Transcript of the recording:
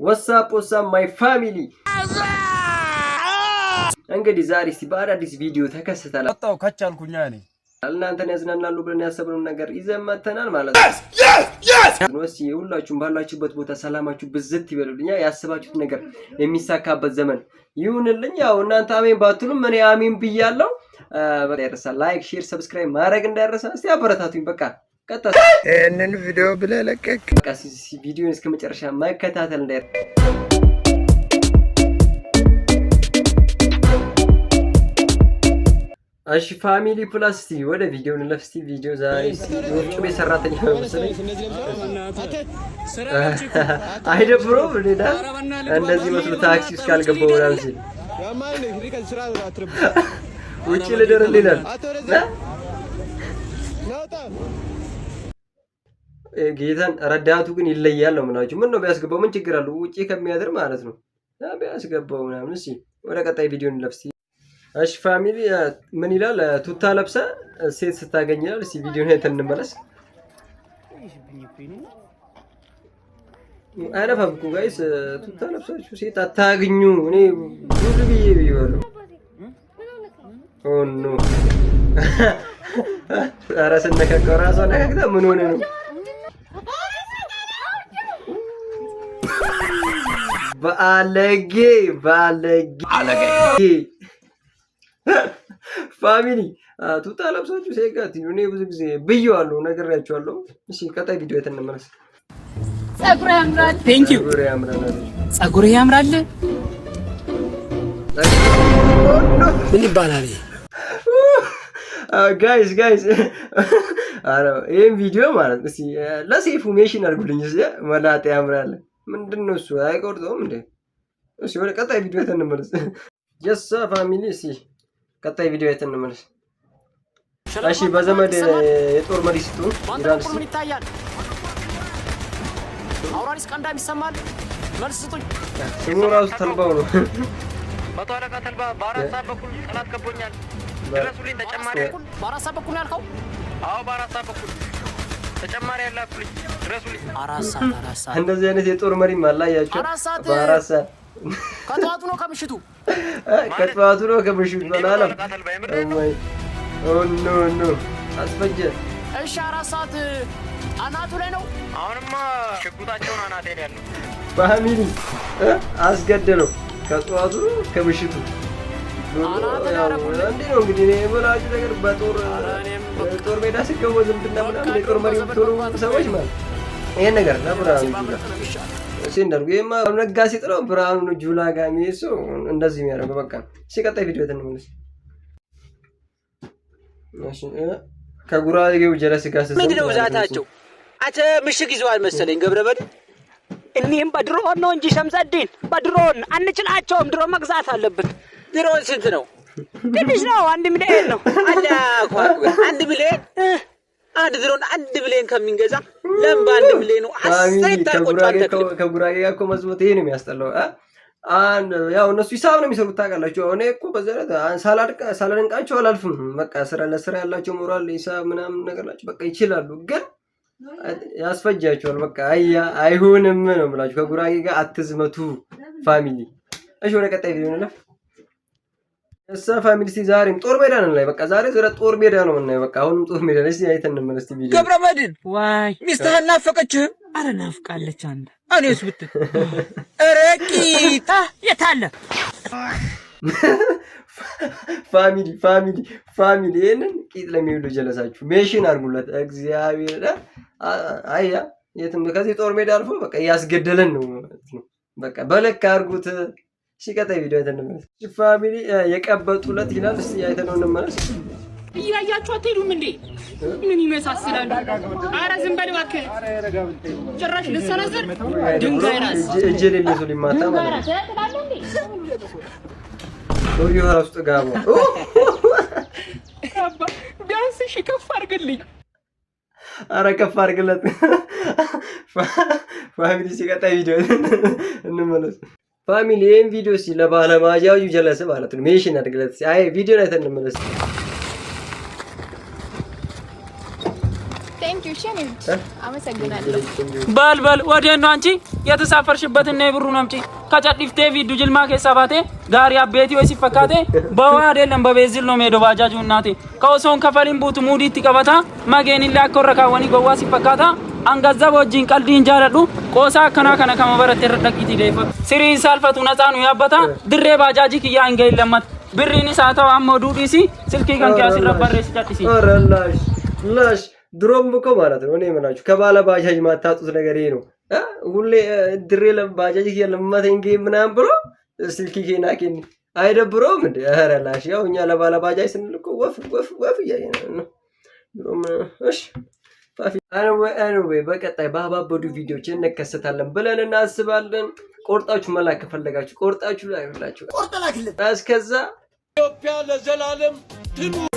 ወሳፕ ማይ ፋሚሊ እንግዲህ ዛሬ በአዳዲስ ቪዲዮ ተከስተናል። ወጣው ካቻልኩኛ ነኝ እናንተን ያዝናናሉ ብለን ያሰብነው ነገር ይዘን መተናል ማለት ነው። ወሲ ሁላችሁም ባላችሁበት ቦታ ሰላማችሁ ብዝት ይበሉልኛ። ያሰባችሁት ነገር የሚሳካበት ዘመን ይሁንልኝ። ያው እናንተ አሜን ባትሉም እኔ አሜን ብያለሁ። በቃ ያረሳ ላይክ፣ ሼር፣ ሰብስክራይብ ማድረግ እንዳይረሳ። እስቲ አበረታቱኝ። በቃ ቀጣ እነን ቪዲዮ ብለህ ለቀቅ። በቃ ቪዲዮን እስከ መጨረሻ መከታተል እንዳይረሳ። እሺ ፋሚሊ ፕላስ ቲ ወደ ቪዲዮ እንለፍ። እስቲ ቪዲዮ ዛሬ ወፍጮ ቤት ሰራተኛ መሰለኝ አይደብሮም እንዴ? እንደዚህ መስሎ ታክሲ ውስጥ ካልገባው ወራም ሲል ውጪ ልደርልናል። ጌታን ረዳቱ ግን ይለያል ነው ምናችሁ። ምን ነው ቢያስገባው ምን ችግር አለው? ውጪ ከሚያድር ማለት ነው ቢያስገባው ምናምን። እሺ ወደ ቀጣይ ቪዲዮ እንለፍ። እሺ ፋሚሊ ምን ይላል? ቱታ ለብሰ ሴት ስታገኝ ይላል። እስቲ ቪዲዮን አይተን እንመለስ። አይነፋም እኮ ጋይስ፣ ቱታ ለብሳችሁ ሴት አታግኙ። እኔ ብዙ ብዬዋለሁ። ኦ ኖ ኧረ ስነካካው ራሷ ነካክታ ምን ሆነ ነው? ባለጌ ፋሚሊ ቱታ ለብሳችሁ ሴጋት እኔ ብዙ ጊዜ ብዬዋለሁ፣ ነግሬያችኋለሁ። እሺ ቀጣይ ቪዲዮ አይተን እንመለስ። ጸጉር ያምራል። ቴንክ ዩ። ጸጉር ያምራል። ምን ይባላል? ጋይስ አረ ይሄን ቪዲዮ ማለት እስቲ ለሴፉ ሜሽን አድርጉልኝ። እሺ መላጣ ያምራል። ምንድነው እሱ? አይቆርጠውም እንዴ? እሺ ወደ ቀጣይ ቪዲዮ አይተን እንመለስ። የሳ ፋሚሊ እሺ ቀጣይ ቪዲዮ አይተን እንመለስ። እሺ በዘመድ የጦር መሪ ስትሆን ይራልስ ይታያል። አውራሪስ ቀንዳም ይሰማል። መልስ ስጡኝ። ሲሞራው ተልባው ነው። መቶ አለቃ ተልባ በአራት ሰዓት በኩል ጠላት ከቦኛል። ድረሱልኝ። ተጨማሪ በአራት ሰዓት በኩል ያልከው? አዎ በአራት ሰዓት በኩል ተጨማሪ ያላኩልኝ። ድረሱልኝ። አራት ሰዓት እንደዚህ አይነት የጦር መሪ ማላያችሁ በአራት ሰዓት ከጠዋቱ ነው ከምሽቱ? ከጠዋቱ ነው ከምሽቱ ማለት ነው። ኦ ኖ አስፈጀ። እሺ አራት ሰዓት አናቱ ላይ ነው። አሁንማ ሽጉጣቸውን አናቴ ላይ ያለው ፋሚሊ አስገደለው። ከጠዋቱ ከምሽቱ እንዴ ነው እንግዲህ እኔ የበላችሁ ነገር በጦር ሜዳ ሲገቡ ዝምድና ምናምን የጦር መሪ የምትሆኑ ሰዎች ማለት ይሄን ነገር ለብርሃኑ ጁላ እሺ እንዳልኩ ይሄማ ነጋሲ ጥለው ብርሃኑ ጁላ ጋር የሚሄድ ሰው እንደዚህ የሚያደርገው በቃ። እሺ ቀጣይ ቪዲዮ እንመለስ። እሺ ከጉራጌው ጀለስ ጋር ምንድነው ዛታቸው? አተ ምሽግ ይዘዋል መሰለኝ ገብረበድ። እኒህም በድሮን ነው እንጂ ሸምሰዲን በድሮን አንችላቸውም። ድሮን መግዛት አለብን። ድሮን ስንት ነው? ትንሽ ነው። 1 ሚሊዮን ነው። አላህ 1 ሚሊዮን አንድ ድሮን 1 ሚሊዮን ከሚንገዛ ለምን በ1 ሚሊዮን ከጉራጌ ጋር እኮ መስሎት ይሄ ነው የሚያስጠላው። ያው እነሱ ሂሳብ ነው የሚሰሩት ታውቃላችሁ። እኔ እኮ በዘረት ሳላደንቃቸው አላልፍም። በቃ ለስራ ያላቸው ሞራል ሂሳብ ምናምን ነገር ናቸው። በቃ ይችላሉ፣ ግን ያስፈጃቸዋል። በቃ አይሆንም ነው የምላችሁ። ከጉራጌ ጋር አትዝመቱ ፋሚሊ። እሺ ወደ ቀጣይ ቪዲዮ እንለፍ። እሳ ፋሚሊ ዛሬም ጦር ሜዳ ነን ላይ በቃ ዛሬ ጦር ሜዳ ነው የምናየው። በቃ አሁንም ጦር ሜዳ ላይ አይተን እንመለስ ቪዲዮ። ገብረመድን ዋይ ሚስትህ ናፈቀችህ? አረ ናፍቃለች። አንተ እኔስ ብትል ረቂታ የታለ ፋሚሊ ይሄንን ቂጥ ለሚውሉ ጀለሳችሁ ሜሽን አድርጉለት። እግዚአብሔር አያ የትም ከዚህ ጦር ሜዳ አልፎ በቃ እያስገደለን ነው ማለት ነው። በቃ በለክ አድርጉት። እሺ ቀጣይ ቪዲዮ አይተን እንመለስ። ፋሚሊ የቀበጡለት ይላል። እስቲ አይተን እንመለስ። እያያችሁ አትሄዱም እንዴ? ምን ይመሳሰላል? አረ ዝም በል እባክህ። ጭራሽ ልሰነዝር ድንጋይ ራስ እጄ ሊልሱ ሊማታ ማለት ነው። ራሱ ጥጋቡ ቢያንስ እሺ ከፍ አድርግልኝ። አረ ከፍ አድርግለት ፋሚሊ። ቀጣይ ቪዲዮ እንመለስ። ፋሚሊ ይሄን ቪዲዮ ለባለማጃጁ ጀለስ ማለት ነው ሜሽን አድርግለት። አይ ቪዲዮ ላይ እንመለስ። ቴንክ ዩ። እሺ አመሰግናለሁ። በል ወዴት ነው አንቺ የተሳፈርሽበትና የብሩን አምጪ ከጨዲፍቴ ቪዱ ጅልማ ከሰባቴ ጋሪ አቤቲ ወይ ሲፈካቴ በዋ አይደለም በቤንዚን ነው ሜዶ ባጃጁ እናቴ ከወሶን ከፈሊን ቡቱ ሙዲት ቀበታ ማገኒ ላኮረካወኒ ጎዋ ሲፈካታ አንጋዛ ወጂን ቀልዲን ጃለዱ ቆሳ ከና ከመበረት ተረዳቂቲ ደይፈ ሲሪን ሳልፈቱ ነፃኑ ያበታ ድሬ ባጃጂ kiya እንገይ ለማት ብሪኒ ሳታው አሞዱዲሲ ስልኪ ከንኪያስ ረበረስ ጫጥሲ ላሽ ድሮም እኮ ማለት ነው እኔ ምናችሁ ከባለ ባጃጅ ማታጡት ነገር ይሄ ነው ሁሌ ድሬ ለባጃጅ ለማተኝ ጌም ምናምን ብሎ ስልኪ ከናኪን አይደብሮም እንዴ ኧረ ላሽ ያው እኛ ለባለ ባጃጅ ስንልኮ ወፍ ያየነው ድሮም እሺ ፋፊ አንዌ በቀጣይ ባባበዱ ቪዲዮዎች እንከሰታለን ብለን እናስባለን ቆርጣችሁ መላክ ከፈለጋችሁ ቆርጣችሁ ላይላችሁ ቆርጣላችሁ እስከዛ ኢትዮጵያ ለዘላለም ትኑር